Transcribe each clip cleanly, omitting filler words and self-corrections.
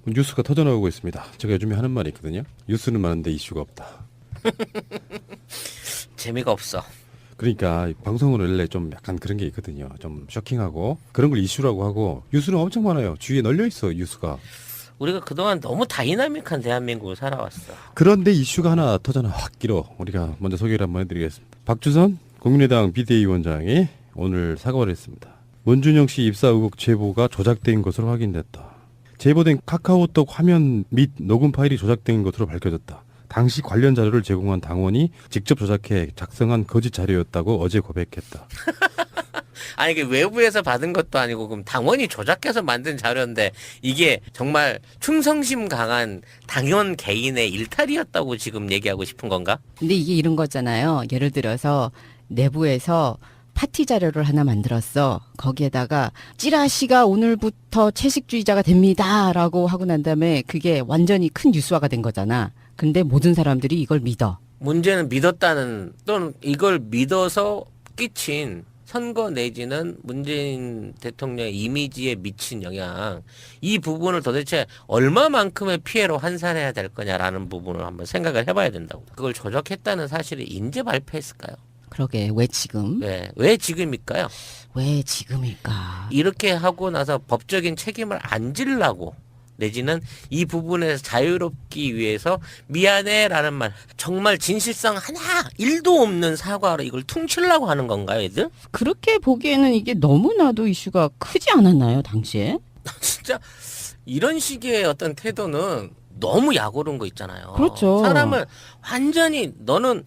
뉴스가 터져나오고 있습니다. 제가 요즘에 하는 말이 있거든요. 뉴스는 많은데 이슈가 없다. 재미가 없어. 그러니까 방송은 원래 좀 약간 그런 게 있거든요. 좀 쇼킹하고 그런 걸 이슈라고 하고 뉴스는 엄청 많아요. 주위에 널려 있어 뉴스가. 우리가 그동안 너무 다이나믹한 대한민국을 살아왔어. 그런데 이슈가 하나 터져나왔기로 우리가 먼저 소개를 한번 해드리겠습니다. 박주선 국민의당 비대위원장이 오늘 사과를 했습니다. 문준영 씨 입사 의혹 제보가 조작된 것으로 확인됐다. 제보된 카카오톡 화면 및 녹음 파일이 조작된 것으로 밝혀졌다. 당시 관련 자료를 제공한 당원이 직접 조작해 작성한 거짓 자료였다고 어제 고백했다. 아니 이게 외부에서 받은 것도 아니고 그럼 당원이 조작해서 만든 자료인데 이게 정말 충성심 강한 당원 개인의 일탈이었다고 지금 얘기하고 싶은 건가? 근데 이게 이런 거잖아요. 예를 들어서 내부에서 파티 자료를 하나 만들었어. 거기에다가 찌라시가 오늘부터 채식주의자가 됩니다라고 하고 난 다음에 그게 완전히 큰 뉴스화가 된 거잖아. 근데 모든 사람들이 이걸 믿어. 문제는 믿었다는 또는 이걸 믿어서 끼친 선거 내지는 문재인 대통령의 이미지에 미친 영향, 이 부분을 도대체 얼마만큼의 피해로 환산해야 될 거냐라는 부분을 한번 생각을 해봐야 된다고. 그걸 조작했다는 사실을 인제 발표했을까요? 그러게 왜 지금? 왜 지금일까요? 왜 지금일까? 이렇게 하고 나서 법적인 책임을 안 지려고 내지는 이 부분에서 자유롭기 위해서 미안해라는 말, 정말 진실성 하나 1도 없는 사과로 이걸 퉁치려고 하는 건가요, 얘들? 그렇게 보기에는 이게 너무나도 이슈가 크지 않았나요, 당시에? 진짜 이런 식의 어떤 태도는 너무 약오른 거 있잖아요. 그렇죠. 사람을 완전히 너는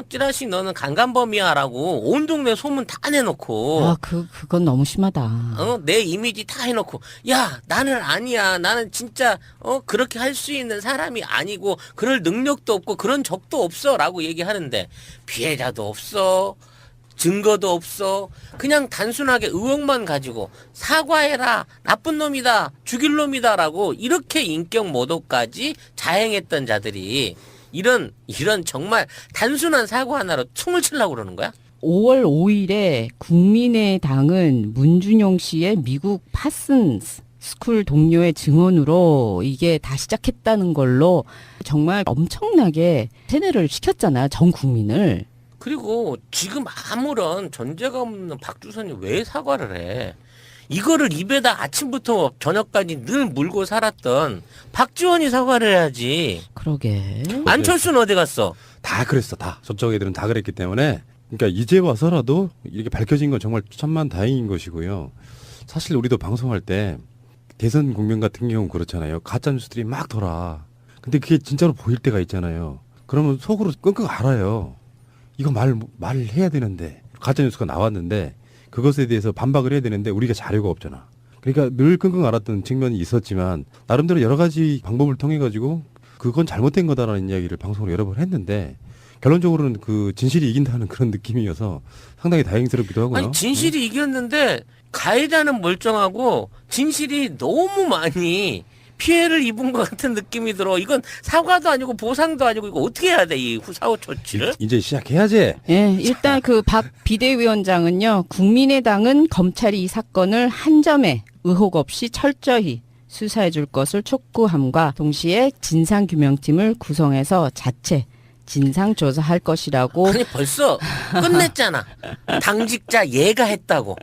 찌라시 너는 강간범이야라고 온 동네 소문 다 내놓고 아, 그건 너무 심하다. 내 이미지 다 해놓고 야 나는 아니야, 나는 진짜 그렇게 할 수 있는 사람이 아니고 그럴 능력도 없고 그런 적도 없어라고 얘기하는데 피해자도 없어, 증거도 없어, 그냥 단순하게 의혹만 가지고 사과해라, 나쁜 놈이다, 죽일 놈이다라고 이렇게 인격 모독까지 자행했던 자들이 이런 정말 단순한 사과 하나로 퉁을 치려고 그러는 거야? 5월 5일에 국민의당은 문준용 씨의 미국 파슨스 스쿨 동료의 증언으로 이게 다 시작했다는 걸로 정말 엄청나게 세뇌를 시켰잖아요, 전 국민을. 그리고 지금 아무런 전제가 없는 박주선이 왜 사과를 해? 이거를 입에다 아침부터 저녁까지 늘 물고 살았던 박지원이 사과를 해야지. 그러게. 안철수는 어디 갔어? 다 그랬어. 다. 저쪽 애들은 다 그랬기 때문에 그러니까 이제 와서라도 이렇게 밝혀진 건 정말 천만 다행인 것이고요. 사실 우리도 방송할 때 대선 국면 같은 경우는 그렇잖아요. 가짜 뉴스들이 막 돌아. 근데 그게 진짜로 보일 때가 있잖아요. 그러면 속으로 끙끙 앓아요. 이거 말해야 되는데 가짜 뉴스가 나왔는데 그것에 대해서 반박을 해야 되는데 우리가 자료가 없잖아. 그러니까 늘 끙끙 앓았던 측면이 있었지만 나름대로 여러 가지 방법을 통해 가지고 그건 잘못된 거다라는 이야기를 방송으로 여러 번 했는데 결론적으로는 그 진실이 이긴다는 그런 느낌이어서 상당히 다행스럽기도 하고요. 아니 진실이 이겼는데 가해자는 멀쩡하고 진실이 너무 많이 피해를 입은 것 같은 느낌이 들어. 이건 사과도 아니고 보상도 아니고 이거 어떻게 해야 돼, 이 후사후 조치를? 이제 시작해야지. 예, 일단 그 박 비대위원장은요, 국민의당은 검찰이 이 사건을 한 점의 의혹 없이 철저히 수사해 줄 것을 촉구함과 동시에 진상규명팀을 구성해서 자체 진상조사할 것이라고. 아니 벌써 끝냈잖아. 당직자 얘가 했다고.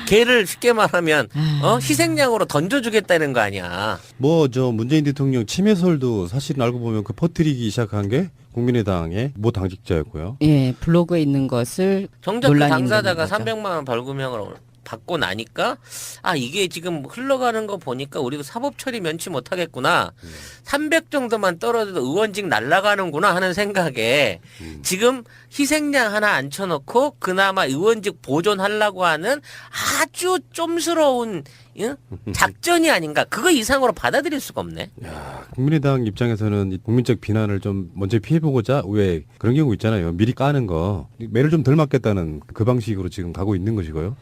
걔를 쉽게 말하면 희생양으로 던져주겠다는 거 아니야. 뭐 저 문재인 대통령 침해설도 사실은 알고 보면 그 퍼뜨리기 시작한 게 국민의당의 모 당직자였고요. 예, 블로그에 있는 것을 정작 그 논란이 있는 당사자가 거죠. 300만 원 벌금형을 받고 나니까 이게 지금 흘러가는 거 보니까 우리도 사법 처리 면치 못하겠구나. 300 정도만 떨어져도 의원직 날아가는구나 하는 생각에 지금 희생양 하나 앉혀놓고 그나마 의원직 보존하려고 하는 아주 좀스러운 작전이 아닌가. 그거 이상으로 받아들일 수가 없네. 야, 국민의당 입장에서는 이 국민적 비난을 좀 먼저 피해보고자 왜 그런 경우 있잖아요. 미리 까는 거. 매를 좀 덜 맞겠다는 그 방식으로 지금 가고 있는 것이고요.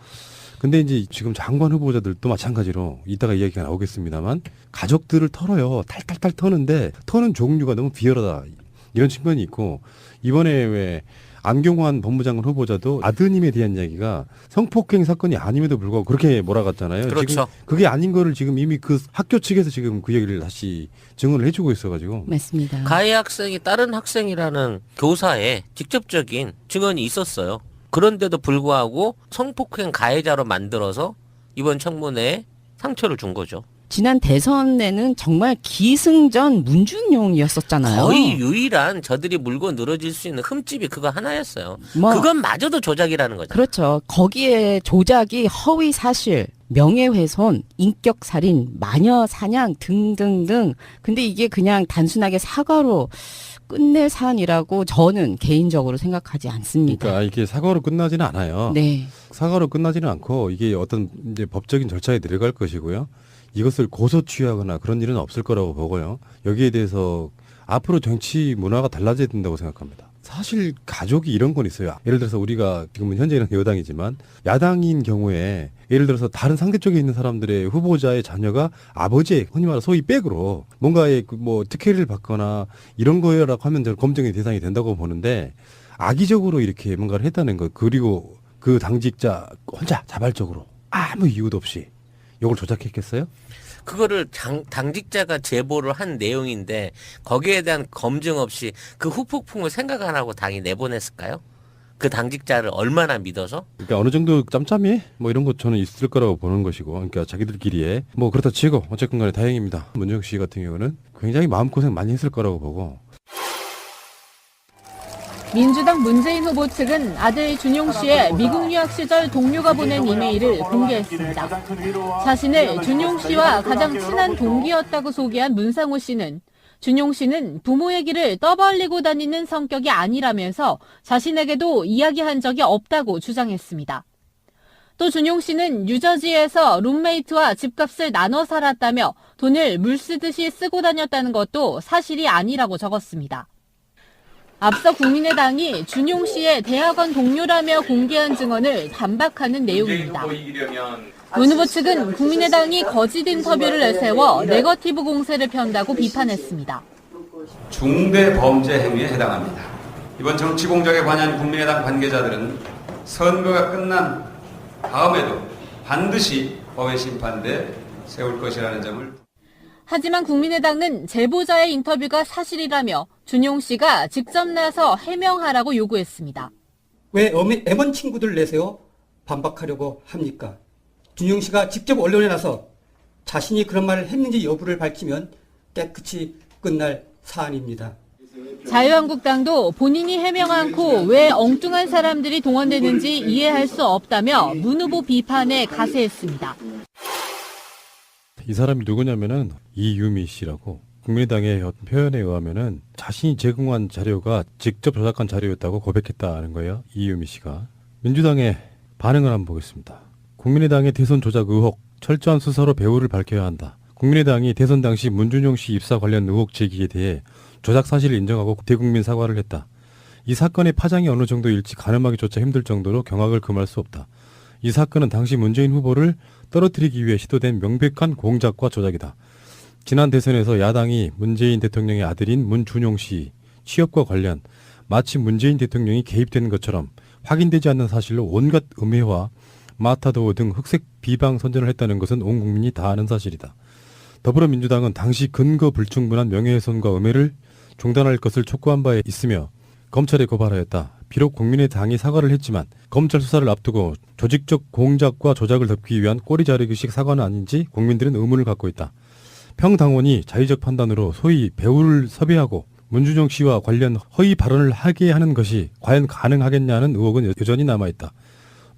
근데 이제 지금 장관 후보자들도 마찬가지로 이따가 이야기가 나오겠습니다만 가족들을 털어요. 탈탈탈 터는데 터는 종류가 너무 비열하다. 이런 측면이 있고 이번에 왜 안경환 법무장관 후보자도 아드님에 대한 이야기가 성폭행 사건이 아님에도 불구하고 그렇게 몰아갔잖아요. 그렇죠. 지금 그게 아닌 거를 지금 이미 그 학교 측에서 지금 그 얘기를 다시 증언을 해주고 있어가지고. 맞습니다. 가해 학생이 다른 학생이라는 교사의 직접적인 증언이 있었어요. 그런데도 불구하고 성폭행 가해자로 만들어서 이번 청문회에 상처를 준 거죠. 지난 대선에는 정말 기승전 문준용이었었잖아요. 거의 유일한 저들이 물고 늘어질 수 있는 흠집이 그거 하나였어요. 뭐, 그것마저도 조작이라는 거죠. 그렇죠. 거기에 조작이 허위 사실, 명예훼손, 인격살인, 마녀 사냥 등등등. 근데 이게 그냥 단순하게 사과로 끝낼 사안이라고 저는 개인적으로 생각하지 않습니다. 그러니까 이게 사과로 끝나지는 않아요. 네. 사과로 끝나지는 않고 이게 어떤 이제 법적인 절차에 들어갈 것이고요. 이것을 고소 취하거나 그런 일은 없을 거라고 보고요. 여기에 대해서 앞으로 정치 문화가 달라져야 된다고 생각합니다. 사실 가족이 이런 건 있어요. 예를 들어서 우리가 지금은 현재는 여당이지만 야당인 경우에 예를 들어서 다른 상대 쪽에 있는 사람들의 후보자의 자녀가 아버지의 흔히 말해 소위 백으로 뭔가의 뭐 특혜를 받거나 이런 거라고 하면 저는 검증의 대상이 된다고 보는데 악의적으로 이렇게 뭔가를 했다는 것 그리고 그 당직자 혼자 자발적으로 아무 이유도 없이 이걸 조작했겠어요? 그거를 당직자가 제보를 한 내용인데 거기에 대한 검증 없이 그 후폭풍을 생각 안 하고 당이 내보냈을까요? 그 당직자를 얼마나 믿어서? 그러니까 어느 정도 짬짬이 뭐 이런 것 저는 있을 거라고 보는 것이고 그러니까 자기들끼리에 뭐 그렇다 치고 어쨌건 간에 다행입니다. 문정욱 씨 같은 경우는 굉장히 마음고생 많이 했을 거라고 보고 민주당 문재인 후보 측은 아들 준용 씨의 미국 유학 시절 동료가 보낸 이메일을 공개했습니다. 자신을 준용 씨와 가장 친한 동기였다고 소개한 문상호 씨는 준용 씨는 부모의 길을 떠벌리고 다니는 성격이 아니라면서 자신에게도 이야기한 적이 없다고 주장했습니다. 또 준용 씨는 뉴저지에서 룸메이트와 집값을 나눠 살았다며 돈을 물 쓰듯이 쓰고 다녔다는 것도 사실이 아니라고 적었습니다. 앞서 국민의당이 준용 씨의 대학원 동료라며 공개한 증언을 반박하는 내용입니다. 문 후보 측은 국민의당이 거짓 인터뷰를 내세워 네거티브 공세를 편다고 비판했습니다. 중대 범죄 행위에 해당합니다. 이번 정치 공작에 관여한 국민의당 관계자들은 선거가 끝난 다음에도 반드시 법의 심판대 세울 것이라는 점을 하지만 국민의당은 제보자의 인터뷰가 사실이라며 준용 씨가 직접 나서 해명하라고 요구했습니다. 왜 애번 친구들 내세요? 반박하려고 합니까? 준용 씨가 직접 언론에 나서 자신이 그런 말을 했는지 여부를 밝히면 깨끗이 끝날 사안입니다. 자유한국당도 본인이 해명 않고 왜 엉뚱한 사람들이 동원되는지 이해할 수 없다며 문 후보 비판에 가세했습니다. 이 사람이 누구냐면은 이유미 씨라고 국민의당의 표현에 의하면은 자신이 제공한 자료가 직접 조작한 자료였다고 고백했다는 거예요. 이유미 씨가. 민주당의 반응을 한번 보겠습니다. 국민의당의 대선 조작 의혹 철저한 수사로 배후를 밝혀야 한다. 국민의당이 대선 당시 문준용 씨 입사 관련 의혹 제기에 대해 조작 사실을 인정하고 대국민 사과를 했다. 이 사건의 파장이 어느 정도일지 가늠하기조차 힘들 정도로 경악을 금할 수 없다. 이 사건은 당시 문재인 후보를 떨어뜨리기 위해 시도된 명백한 공작과 조작이다. 지난 대선에서 야당이 문재인 대통령의 아들인 문준용 씨 취업과 관련 마치 문재인 대통령이 개입된 것처럼 확인되지 않는 사실로 온갖 음해와 마타도어 등 흑색 비방 선전을 했다는 것은 온 국민이 다 아는 사실이다. 더불어민주당은 당시 근거 불충분한 명예훼손과 음해를 중단할 것을 촉구한 바 있으며 검찰에 고발하였다. 비록 국민의당이 사과를 했지만 검찰 수사를 앞두고 조직적 공작과 조작을 덮기 위한 꼬리 자르기식 사과는 아닌지 국민들은 의문을 갖고 있다. 평당원이 자의적 판단으로 소위 배우를 섭외하고 문준용 씨와 관련 허위 발언을 하게 하는 것이 과연 가능하겠냐는 의혹은 여전히 남아있다.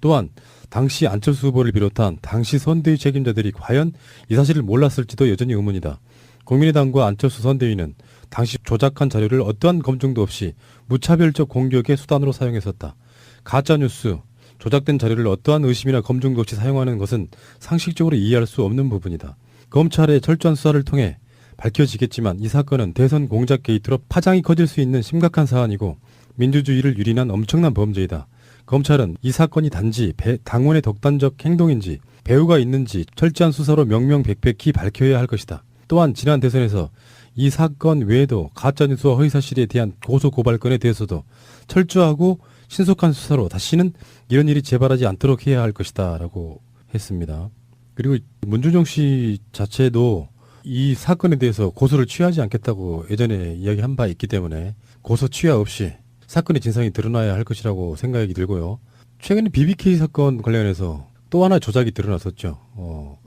또한 당시 안철수 후보를 비롯한 당시 선대위 책임자들이 과연 이 사실을 몰랐을지도 여전히 의문이다. 국민의당과 안철수 선대위는 당시 조작한 자료를 어떠한 검증도 없이 무차별적 공격의 수단으로 사용했었다. 가짜뉴스, 조작된 자료를 어떠한 의심이나 검증도 없이 사용하는 것은 상식적으로 이해할 수 없는 부분이다. 검찰의 철저한 수사를 통해 밝혀지겠지만 이 사건은 대선 공작 게이트로 파장이 커질 수 있는 심각한 사안이고 민주주의를 유린한 엄청난 범죄이다. 검찰은 이 사건이 단지 당원의 독단적 행동인지 배후가 있는지 철저한 수사로 명명백백히 밝혀야 할 것이다. 또한 지난 대선에서 이 사건 외에도 가짜뉴스와 허위사실에 대한 고소고발건에 대해서도 철저하고 신속한 수사로 다시는 이런 일이 재발하지 않도록 해야 할 것이다라고 했습니다. 그리고 문준용 씨 자체도 이 사건에 대해서 고소를 취하지 않겠다고 예전에 이야기한 바 있기 때문에 고소 취하 없이 사건의 진상이 드러나야 할 것이라고 생각이 들고요. 최근에 BBK 사건 관련해서 또 하나 조작이 드러났었죠.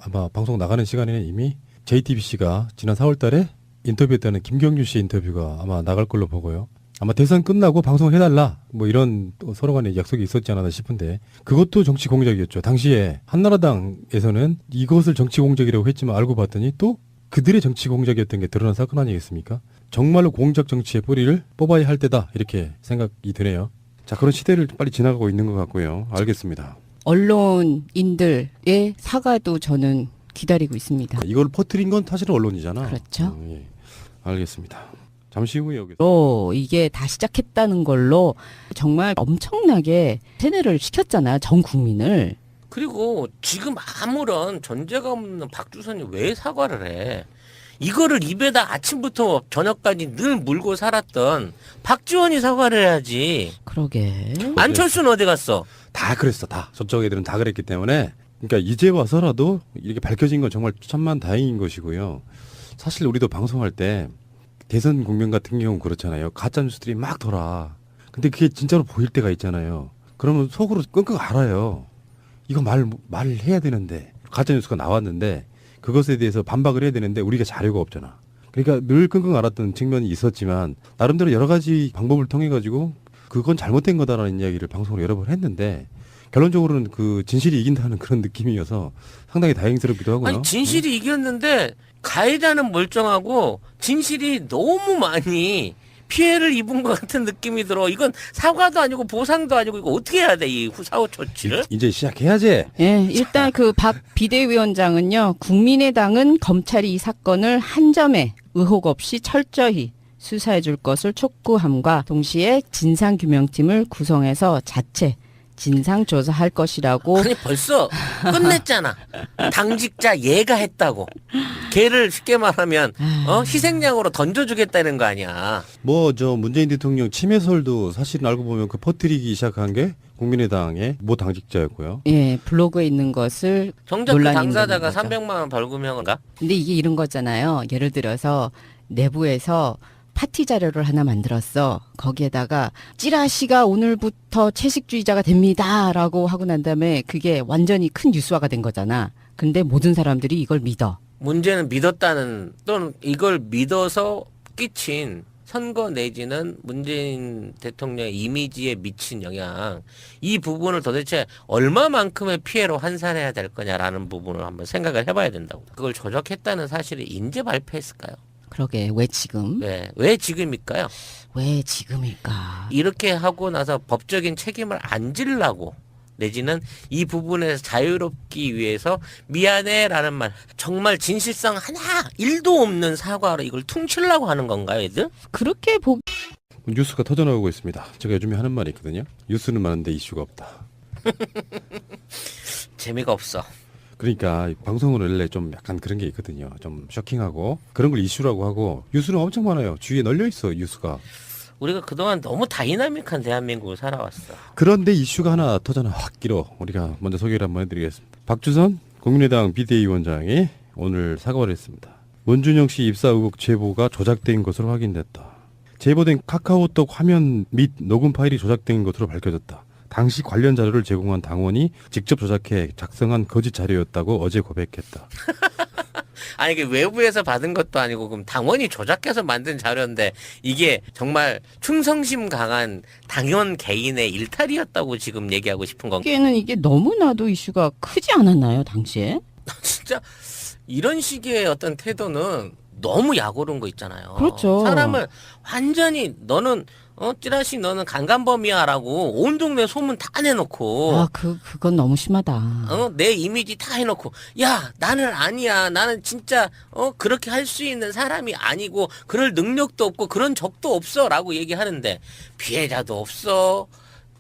아마 방송 나가는 시간에는 이미 JTBC가 지난 4월 달에 인터뷰했다는 김경준 씨 인터뷰가 아마 나갈 걸로 보고요. 아마 대선 끝나고 방송을 해달라 뭐 이런 또 서로 간에 약속이 있었지 않았나 싶은데 그것도 정치 공작이었죠. 당시에 한나라당에서는 이것을 정치 공작이라고 했지만 알고 봤더니 또 그들의 정치 공작이었던 게 드러난 사건 아니겠습니까? 정말로 공작 정치의 뿌리를 뽑아야 할 때다 이렇게 생각이 드네요. 자, 그런 시대를 빨리 지나가고 있는 것 같고요. 알겠습니다. 언론인들의 사과도 저는 기다리고 있습니다. 이걸 퍼뜨린 건 사실은 언론이잖아. 그렇죠. 예. 알겠습니다. 잠시 후에 여기서 이게 다 시작했다는 걸로 정말 엄청나게 세뇌를 시켰잖아요. 전 국민을. 그리고 지금 아무런 전제가 없는 박주선이 왜 사과를 해? 이거를 입에다 아침부터 저녁까지 늘 물고 살았던 박지원이 사과를 해야지. 그러게. 안철수는 어디 갔어? 다 그랬어. 다 저쪽 애들은 다 그랬기 때문에 그러니까 이제 와서라도 이렇게 밝혀진 건 정말 천만 다행인 것이고요. 사실 우리도 방송할 때 대선 국면 같은 경우 그렇잖아요. 가짜 뉴스들이 막 돌아. 근데 그게 진짜로 보일 때가 있잖아요. 그러면 속으로 끙끙 앓아요. 이거 말을 해야 되는데 가짜 뉴스가 나왔는데 그것에 대해서 반박을 해야 되는데 우리가 자료가 없잖아. 그러니까 늘 끙끙 앓았던 측면이 있었지만 나름대로 여러 가지 방법을 통해 가지고 그건 잘못된 거다라는 이야기를 방송으로 여러 번 했는데 결론적으로는 그 진실이 이긴다는 그런 느낌이어서 상당히 다행스럽기도 하고요. 아니 진실이 이겼는데 가해자는 멀쩡하고 진실이 너무 많이 피해를 입은 것 같은 느낌이 들어. 이건 사과도 아니고 보상도 아니고 이거 어떻게 해야 돼? 이 사후 조치를? 이제 시작해야지. 예, 일단 그 박 비대위원장은요, 국민의당은 검찰이 이 사건을 한 점의 의혹 없이 철저히 수사해 줄 것을 촉구함과 동시에 진상규명팀을 구성해서 자체 진상조사할 것이라고. 아니 벌써 끝냈잖아. 당직자 얘가 했다고. 걔를 쉽게 말하면 희생양으로 던져주겠다는 거 아니야. 뭐 저 문재인 대통령 침해설도 사실은 알고 보면 그 퍼뜨리기 시작한 게 국민의당의 모 당직자였고요. 예, 블로그에 있는 것을 정작 그 논란이 당사자가 있는 거죠. 300만 원 벌금형인가? 근데 이게 이런 거잖아요. 예를 들어서 내부에서 파티 자료를 하나 만들었어. 거기에다가 찌라시가 오늘부터 채식주의자가 됩니다라고 하고 난 다음에 그게 완전히 큰 뉴스화가 된 거잖아. 근데 모든 사람들이 이걸 믿어. 문제는 믿었다는 또는 이걸 믿어서 끼친 선거 내지는 문재인 대통령의 이미지에 미친 영향, 이 부분을 도대체 얼마만큼의 피해로 환산해야 될 거냐라는 부분을 한번 생각을 해봐야 된다고. 그걸 조작했다는 사실을 인제 발표했을까요? 그러게 왜 지금? 왜 지금일까요? 왜 지금일까? 이렇게 하고 나서 법적인 책임을 안 지려고 내지는 이 부분에서 자유롭기 위해서 미안해라는 말, 정말 진실성 하나 1도 없는 사과로 이걸 퉁치려고 하는 건가요, 얘들? 그렇게 뉴스가 터져나오고 있습니다. 제가 요즘에 하는 말이 있거든요. 뉴스는 많은데 이슈가 없다. 재미가 없어. 그러니까 방송을 원래 좀 약간 그런 게 있거든요. 좀 쇼킹하고 그런 걸 이슈라고 하고 뉴스는 엄청 많아요. 주위에 널려 있어 뉴스가. 우리가 그동안 너무 다이나믹한 대한민국을 살아왔어. 그런데 이슈가 하나 터져나 확 길어. 우리가 먼저 소개를 한번 해드리겠습니다. 박주선 국민의당 비대위원장이 오늘 사과를 했습니다. 문준용 씨 입사 의혹 제보가 조작된 것으로 확인됐다. 제보된 카카오톡 화면 및 녹음 파일이 조작된 것으로 밝혀졌다. 당시 관련 자료를 제공한 당원이 직접 조작해 작성한 거짓 자료였다고 어제 고백했다. 아니 이게 외부에서 받은 것도 아니고 그럼 당원이 조작해서 만든 자료인데 이게 정말 충성심 강한 당원 개인의 일탈이었다고 지금 얘기하고 싶은 건가? 보기에는 이게 너무나도 이슈가 크지 않았나요, 당시에? 진짜 이런 식의 어떤 태도는 너무 약오른 거 있잖아요. 그렇죠. 사람을 완전히 너는 찌라시 너는 강간범이야라고 온 동네 소문 다 내놓고 그건 너무 심하다. 내 이미지 다 해놓고 야 나는 아니야, 나는 진짜 그렇게 할 수 있는 사람이 아니고 그럴 능력도 없고 그런 적도 없어라고 얘기하는데 피해자도 없어,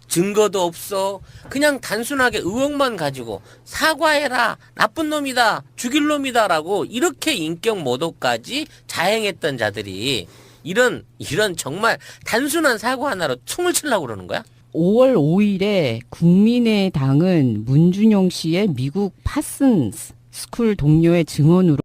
증거도 없어, 그냥 단순하게 의혹만 가지고 사과해라, 나쁜 놈이다, 죽일 놈이다라고 이렇게 인격 모독까지 자행했던 자들이 이런 정말 단순한 사과 하나로 퉁을 치려고 그러는 거야? 5월 5일에 국민의당은 문준용 씨의 미국 파슨스 스쿨 동료의 증언으로